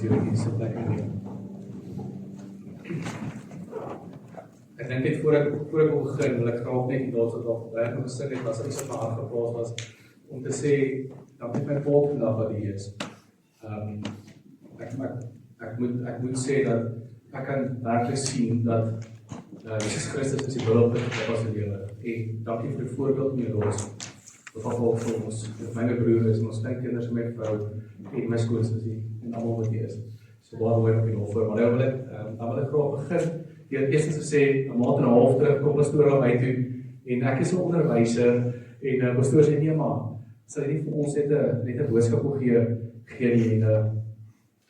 natuurlijk nie, so plek in. Ek dink net voor ek wil begin, wil ek graag net die daad wat reg nog gesit het, as iets op my hart geplaas was, om te sê, dankie vir my pa vandag wat hier is. Ek moet sê dat ek kan werklik sien dat Jesus Christus is die wilpunt van ons lewe. En dankie vir die voorbeeld in die los. Wat vir ons, myne broer is, ons kleinkinders, my vrou, en my skoonsussie, en almal wat hier is. So baie mooi op die hof voor, maar nou wil ek graag begin. Deur eerstens te sê, 'n maand en 'n half terug kom pastoor na my toe, en ek is 'n onderwyser, en pastoor sê, nee maar, sal jy nie vir ons net 'n boodskap wil gee nie, en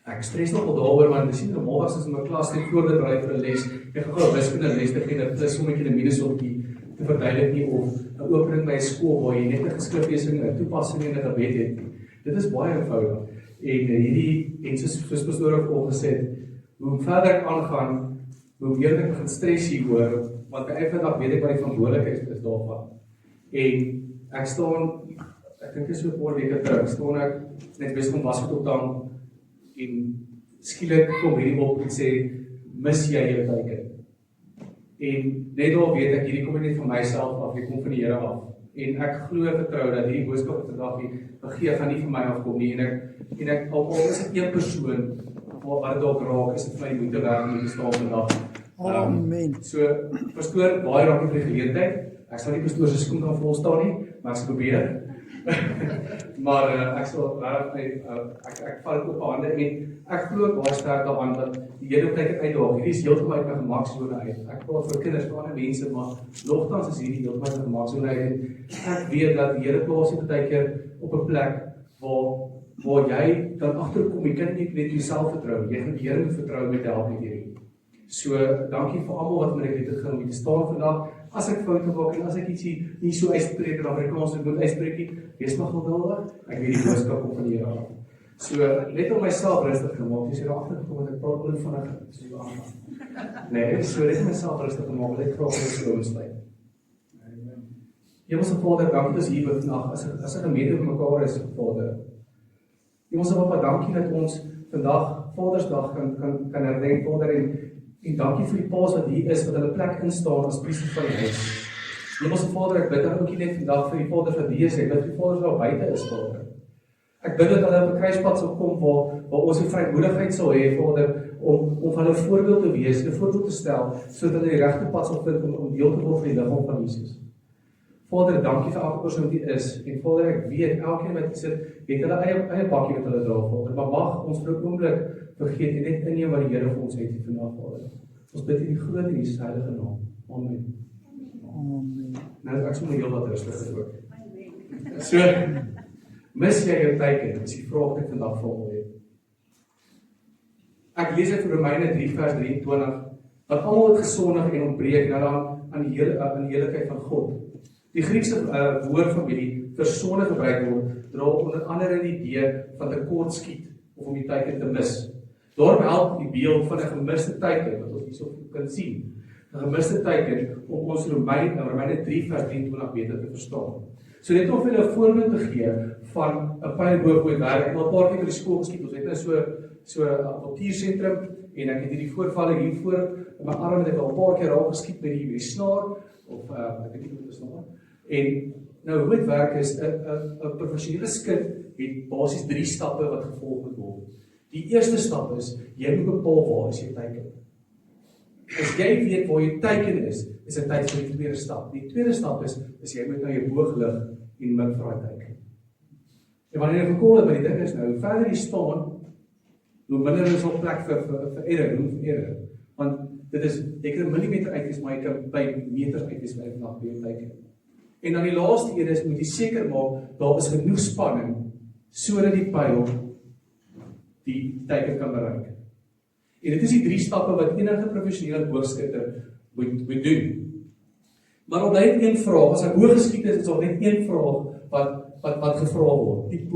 ek stres nogal daaroor, want ek sien normaal was as in my klas net voorberei vir 'n les, ek gaan 'n wiskunde les te gee, dat is sommetjie 'n minusompie te verduidelik nie, of 'n opening by 'n skool waar jy net 'n geskriflesing, 'n toepassing en 'n gebed het. Dit is baie eenvoudig. En soos pastoor ook al gesê het, hoe verder ek aangaan, hoe meer ek begin stres hieroor, want by eendag weet ek wat die verantwoordelikheid is daarvan. En ek dink is so 'n paar weke terug, staan ek net besig om was op tang, en skielik kom hierdie op en sê, mis jy jou teiken? En net al weet ek, hierdie kom net van myself af, die kom van die Here af. En ek glo vertrou dat hierdie boodskap vandag gegee gaan nie van my afkom nie. En ek al is dit een persoon wat dalk raak, is dit vir my moeite werd om te staan vandag. Amen. So, pastoor, baie dankie vir die geleentheid. Ek sal nie pastoor se skoen kan volstaan nie, maar ek sal probeer. Maar ek sal ek val dit op hande, en ek glo baie sterk daaraan dat die Here tyd uitdaag. Hierdie is heeltemal uit my gemaksone uit. Ek praat vir kinders, vir ander mense, maar nogtans is hierdie heeltemal uit my gemaksone uit. Ek weet dat die Here plaas jy baie keer op 'n plek waar jy dan agterkom, jy kan nie net jouself vertrou, jy gaan die Here moet vertrou met help met hierdie. So, dankie vir almal wat met ek het om te staan vandag. As ek foute maak en as ek iets nie so uitspreek in Afrikaans moet uitspreek nie, wees maar geduldig. Ek weet die boodskap kom van die Here af. So, net om myself rustig gemaak, jy sê daar agtergekom dat ek praat oor vinnig so aangaan. Nee, so net om myself rustig gemaak, ek graag net so insluit. Hemelse Vader, dankie dat ons hier vandag as 'n gemeente vir mekaar is, Vader. Hemelse Papa, dankie dat ons vandag Vadersdag kan herdenk, Vader, en dankie vir die paas wat hier is, wat hulle plek instaan as priester van die huis. Hemelse Vader, ek bid dan ook net vandag vir die vaders wat hier is, ek bid vir die vaders wat buite is, Vader. Ek bid dat hulle op 'n kruispad sal kom waar ons die vrymoedigheid sal hê, Vader, om hulle 'n voorbeeld te wees, 'n voorbeeld te stel, sodat hulle die regte pad sal vind om deel te word van die liggaam van Jesus. Vader, dankie vir elke persoon wat hier is, en Vader, ek weet, elkeen wat hier sit, het hulle eie bakkie wat hulle dra, Vader, maar mag ons vir 'n oomblik vergeet en net inneem wat die Here vir ons het hier vandag, Vader. Ons bid in die groot en Jesus heilige naam. Amen. Amen. Nou ek sommer heel wat rustig ook. So, mis jy jou teiken, is die vraag wat ek vandag vir hom het. Ek lees uit Romeine 3 vers 23, dat almal het gesondig en ontbreek aan die heiligheid van God. Die Griekse woord familie vir sonde gebruik word, dra onder andere die idee van tekortskiet of om die teiken te mis. Daarom help die beeld van 'n gemiste teiken, wat ons hierso kan sien. 'n Gemiste teiken om ons Romeine 3 vers 23 beter te verstaan. So net om vir julle 'n voorbeeld te gee van 'n pylboog hoe dit werk. Ek het al 'n paar keer by die skool geskiet. Ons het nou so 'n avontuursentrum, en ek het hierdie voorvalle hier voor in my arm, het ek al 'n paar keer raak geskiet met die snaar, of ek weet nie hoe dit snaar. En nou hoe dit werk is, 'n professionele skut het basies 3 stappe wat gevolg moet word. Die eerste stap is, jy moet bepaal waar is jou teiken. As jy weet waar jou teiken is dit tyd vir die tweede stap. Die tweede stap is jy moet nou jou boog lig en mik vir daai teiken. En wanneer jy gekom het by die ding is nou, hoe verder jy staan, hoe minder is op plek vir error. Want dit is, jy kan 'n millimeter uitwees, maar jy kan by meters uitwees by jou teiken. En dan die laaste een is, moet jy seker maak, daar is genoeg spanning, sodat die pyl die teiken kan bereik. En dit is die 3 stappe wat enige professionele boogskutter moet doen. Maar al net een vraag, as 'n boog geskiet is al net een vraag wat gevra word. Die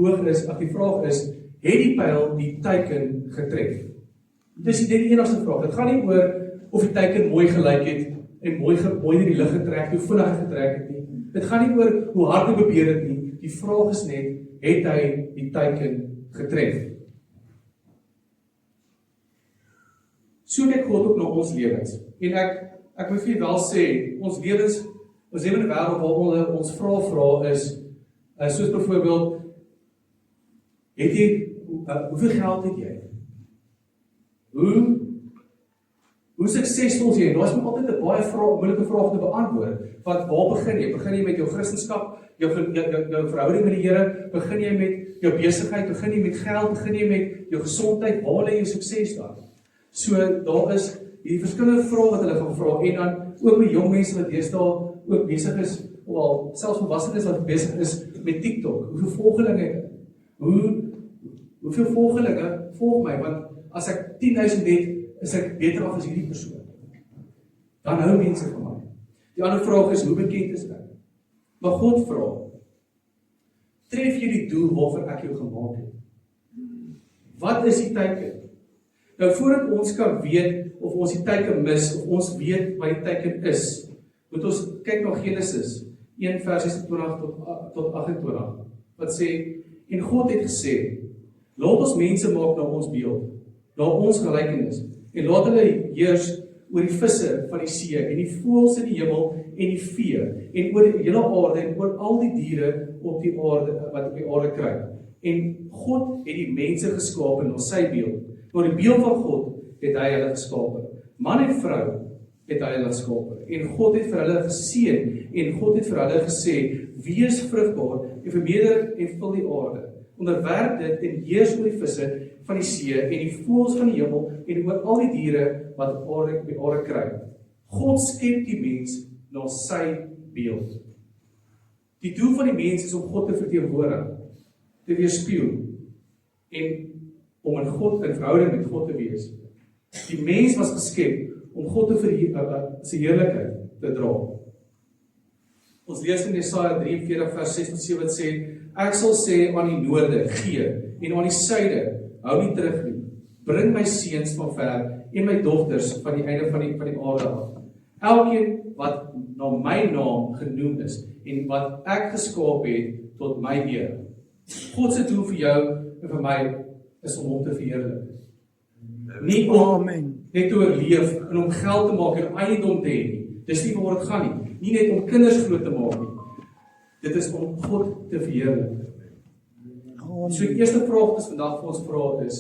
vraag is, het die pyl die teiken getref? Dis net die enigste vraag. Dit gaan nie oor of die teiken mooi gelyk het en mooi in die lug getrek, hoe vinnig getrek het nie. Dit gaan nie oor hoe hard hy beweeg het nie. Die vraag is net, het hy die teiken getref? So kyk God ook na ons lewens. En ek moet vir julle wel sê, ons lewens, ons lewe in 'n wêreld waar ons vra is, soos byvoorbeeld, het jy, hoeveel geld het jy? Hoe suksesvol is jy? Daar is maar altyd 'n baie moeilike vraag te beantwoord. Want waar begin jy? Begin jy met jou Christendom, jou verhouding met die Here? Begin jy met jou besigheid? Begin jy met geld? Begin jy met jou gesondheid? Waar lê jou sukses daar? So daar is hierdie verskillende vrae wat hulle gaan vra, en dan ook met jong mense wat deesdae ook besig is, of selfs volwassenes wat besig is met TikTok. Hoeveel volgelinge het ek? Hoeveel volgelinge volg my? Want as ek 10.000 het, is ek beter af as hierdie persoon. Dan hou mense van my. Die ander vraag is, hoe bekend is ek? Maar God vra, tref jy die doel waarvoor ek jou gemaak het? Wat is die teiken? Nou, voordat ons kan weet of ons die teiken mis, of ons weet wat die teiken is, moet ons kyk na Genesis 1 vers 26 tot 28, wat sê, en God het gesê, laat ons mense maak na ons beeld, na ons gelykenis, en laat hulle heers oor die visse van die see, en die voëls in die hemel, en die vee, en oor die hele aarde, en oor al die diere op die aarde, wat op die aarde kruip. En God het die mense geskape na sy beeld. Na die beeld van God het hy hulle geskape. Man en vrou het hy hulle geskape. En God het vir hulle geseën, en God het vir hulle gesê, wees vrugbaar, en vermeerder en vul die aarde. Onderwerp dit en heers oor die visse van die see, en die voëls van die hemel, en oor al die diere wat op die aarde kruip. God skep die mens na sy beeld. Die doel van die mens is om God te verteenwoordig, te weerspieël, en om in verhouding met God te wees. Die mens was geskep om God sy heerlikheid te dra. Ons lees in Jesaja 43 vers 6 tot 7 wat sê, ek sal sê aan die noorde, gee, en aan die suide, hou nie terug nie. Bring my seuns van ver, en my dogters van die einde van die aarde af. Elkeen wat na my naam genoem is, en wat ek geskaap het tot my eer. God se doel vir jou en vir my is om hom te verheerlik. Nie om net te oorleef en om geld te maak en eiendom te hê nie. Dis nie waar dit gaan nie. Nie net om kinders groot te maak nie. Dit is om God te verheerlik. So die eerste vraag wat ons vandag vir ons vra is,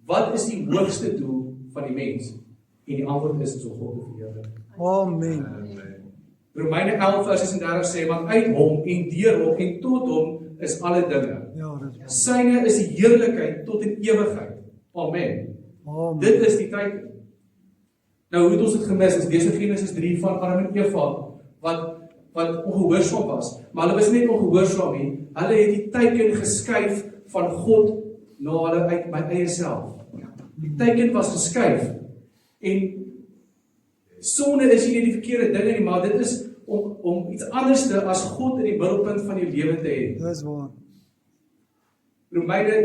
wat is die hoogste doel van die mens? En die antwoord is om God te verheerlik. Amen. Romeine 11 vers 36 sê, want uit hom en deur hom en tot hom is alle dinge. Ja, dit is. Syne is die heerlikheid tot in ewigheid. Amen. Amen. Dit is die teiken. Nou, hoe het ons dit gemis? Ons lees in Genesis 3 van Adam en Eva, wat ongehoorsaam was. Maar hulle was nie ongehoorsaam nie. Hulle het die teiken geskuif van God na hulle uit my eie self. Die teiken was geskuif. En sonde is nie die verkeerde dinge nie, maar dit is om iets anders as God in die middelpunt van jou lewe te hê. Dis waar. Romeine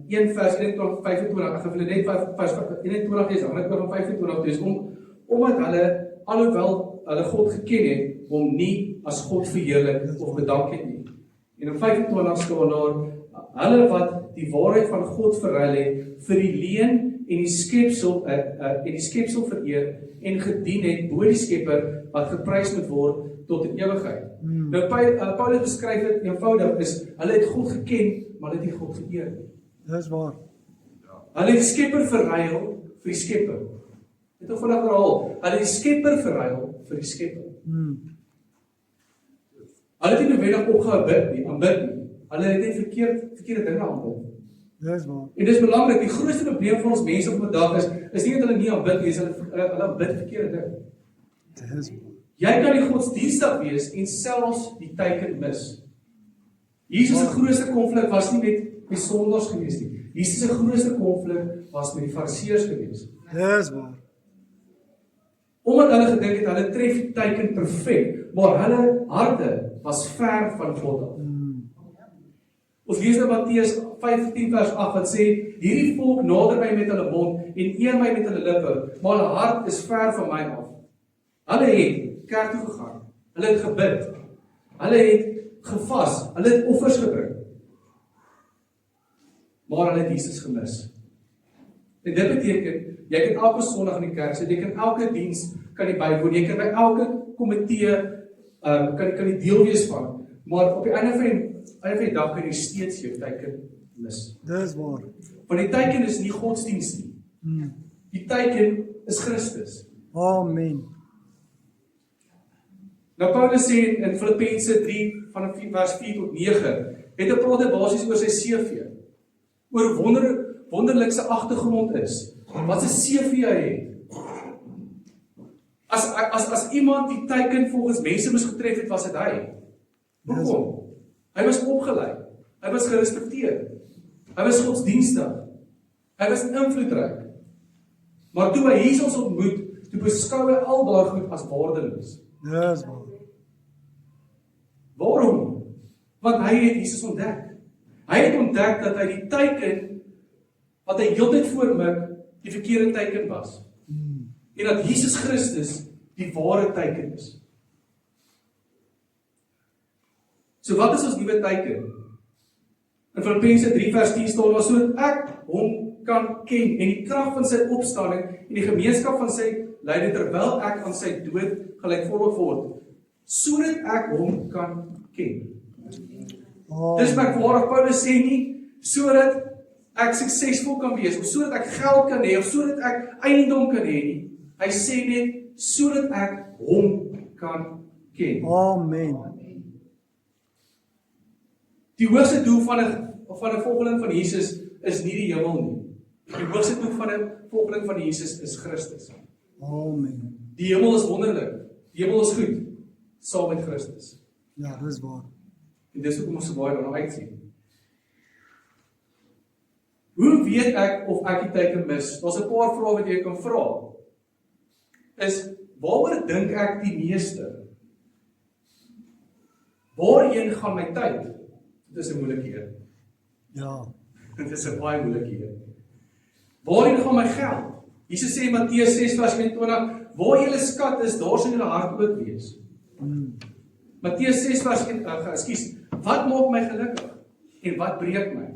1 vers 21, 25, ek gaan net vers 21 lees, dan ek van 25 lees, omdat hulle, alhoewel hulle God geken het, hom nie as God verheerlik of bedank het nie. En in 25 staan daar, hulle wat die waarheid van God verruil het, vir die leuen en die skepsel vereer en gedien het bo die Skepper wat geprys moet word tot in ewigheid. Nou Paulus beskryf dit eenvoudig is, hulle het God geken, maar hulle het nie God geëer nie. Dis waar. Hulle het die Skepper verruil vir die Skepper. Dit is vandag herhaal. Hulle het die Skepper verruil vir die Skepper. Hulle het nie noodwendig opgehou aanbid nie. Hulle het net verkeerde dinge aanbid. Dis waar. En dis belangrik, die grootste probleem van ons mense op vandag is nie dat hulle nie aanbid nie, hulle aanbid verkeerde dinge. Dis waar. Jy kan die godsdienstig wees en selfs die teiken mis. Jesus se grootste konflik was nie met sondaars gewees nie. Jesus se grootste konflik was met die fariseërs gewees. Dis waar. Omdat hulle gedink het, hulle tref die teiken perfek, maar hulle harte was ver van God af. Ons lees in Matteus 15 vers 8 wat sê, hierdie volk nader my met hulle mond en eer my met hulle lippe, maar hulle hart is ver van my af. Hulle het kerk toe gegaan, hulle het gebid, hulle het gevas, hulle het offers gebring, maar hulle het Jesus gemis. En dit beteken, Jy kan elke Sondag in die kerk sit, jy kan elke diens kan jy bywoon, jy kan by elke komitee kan jy deel wees van, maar op die einde van die dag kan jy steeds jou teiken mis. Dis waar. Want die teiken is nie godsdienst nie. Die teiken is Christus. Amen. Nou Paulus sê in Filippense 3 van vers 4 tot 9, het hy praat basies oor sy CV, oor wonderlikse agtergrond is, wat sy CV hy het. As iemand die teiken volgens mense moes getref het, was dit hy. Hoekom? Hy was opgeleid, hy was gerespekteer, hy was godsdienstig, hy was invloedryk. Maar toe hy Jesus ontmoet, toe beskou hy al daai goed as waardeloos. Dis waar. Waarom? Want hy het Jesus ontdek. Hy het ontdek dat hy die teiken wat hy heeltyd voormik, die verkeerde teiken was. En dat Jesus Christus die ware teiken is. So wat is ons nuwe teiken? In Filippense 3 vers 10 staan daar sodat ek hom kan ken en die krag van sy opstanding en die gemeenskap van sy lyding terwyl ek aan sy dood gelykvormig word, sodat ek hom kan ken. Dis merkwaardig, Paulus sê nie sodat ek suksesvol kan wees of sodat ek geld kan hê of sodat ek eiendom kan hê nie. Hy sê net sodat ek hom kan ken. Amen. Die hoogste doel van 'n volgeling van Jesus is nie die hemel nie. Die hoogste doel van 'n volgeling van Jesus is Christus. Amen. Die hemel is wonderlik. Die hemel is goed saam met Christus. Ja, dis waar. En dis hoekom ons so baie daarna uitsien. Hoe weet ek of ek die teiken mis? Daar's 'n paar vrae wat jy kan vra. Is waaroor dink ek die meeste? Waarheen gaan my tyd? Dit is 'n moeilike een. Ja. Dit is 'n baie moeilike een. Waarheen gaan my geld? Jesus sê in Matteus 6 vers 21, waar julle skat is, daar sal julle hart ook wees. Matteus 6 vers wat maak my gelukkig en wat breek my?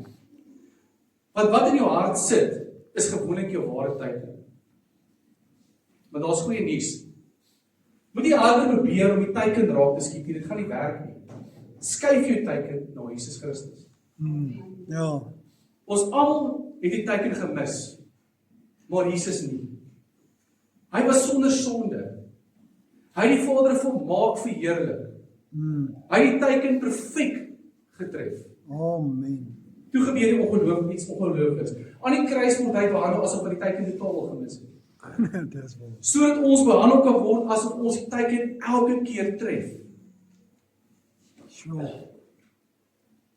Want wat in jou hart sit, is gewoonlik jou ware teiken. Maar daar's goeie nuus. Moet jy harder probeer om die teiken raak te skiet, dit gaan nie werk nie. Skuif jou teiken na Jesus Christus. Ja. Ons almal het die teiken gemis, maar Jesus nie. Hy was sonder sonde. Hy het die Vader volmaak verheerlik. Hy het die teiken perfek getref. Amen. Toe gebeur die iets ongeloofliks. Aan die kruis word hy behandel asof hy die teiken totaal gemis het. Dis waar. Sodat ons behandel kan word asof ons die teiken elke keer tref. Sure.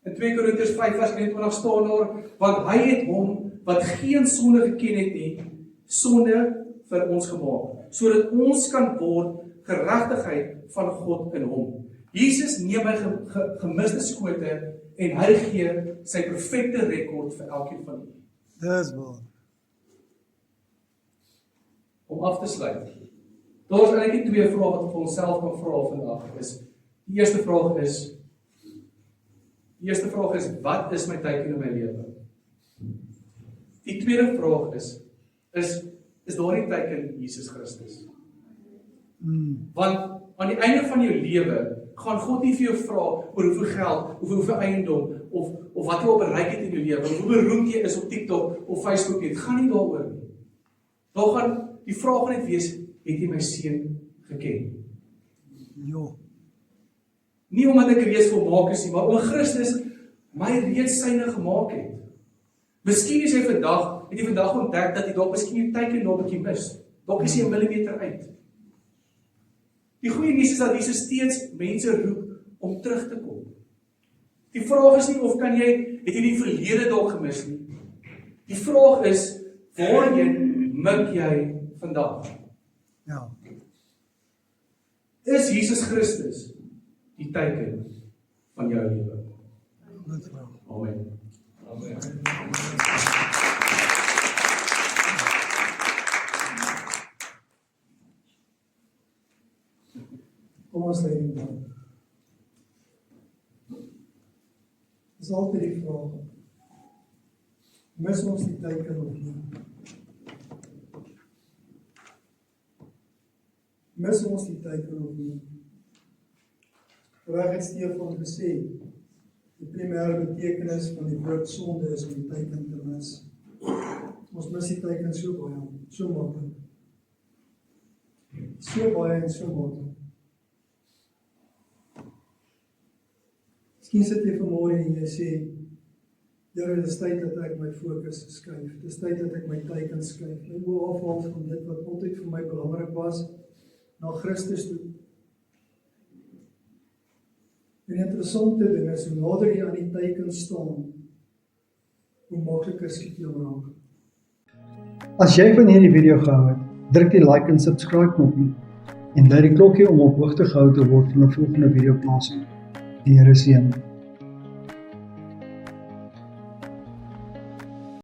In 2 Korintiërs 5 vers 21 staan daar, want hy het hom wat geen sonde geken het nie, sonde vir ons gemaak, sodat ons kan word geregtigheid van God in hom. Jesus neem my gemiste skote en hy gee sy perfekte rekord vir elkeen van ons. Dis waar. Om af te sluit. Daar is eintlik 2 vrae wat ons vir onsself kan vra vandag. Die eerste vraag is, wat is my teiken in my lewe? Die tweede vraag is daar nie teiken Jesus Christus? Want aan die einde van jou lewe gaan God nie vir jou vra oor hoeveel geld, of hoeveel eiendom, of wat jy al bereik het in jou lewe, of hoe beroemd jy is op TikTok of Facebook nie. Dit gaan nie daaroor nie. Daar gaan die vraag net wees, het jy my seun geken? Jo. Nie omdat ek reeds volmaak is nie, maar omdat Christus my reeds syne gemaak het. Miskien is jy vandag ontdek dat jy dalk miskien jou teiken nog 'n bietjie mis. Dalk is jy 1 millimeter uit. Die goeie nuus is dat Jesus steeds mense roep om terug te kom. Die vraag is nie of het jy die verlede dalk gemis nie. Die vraag is, waarheen mik jy vandag? Ja. Is Jesus Christus die teiken van jou lewe? Goed vraag. Amen. Amen. Kom ons lê in dan. Dis altyd die vraag. Mis ons die teiken of nie? Mis ons die teiken of nie? Reg het Stefan gesê, die primêre betekenis van die woord sonde is om die teiken te mis. Ons mis die teiken so baie, so maklik. So baie en so maklik. Miskien sit jy vanmôre en jy sê, Here, dit is tyd dat ek my fokus skuif. Dit is tyd dat ek my teiken skuif. My oë afhaal van dit wat altyd vir my belangrik was, na Christus toe. En die interessante ding is, hoe nader jy aan die teiken staan, hoe makliker skiet jy raak. As jy van hierdie video gehou het, druk die like en subscribe knoppie en draai die klokkie om op hoogte gehou te word van 'n volgende video plasing. Die Here seën.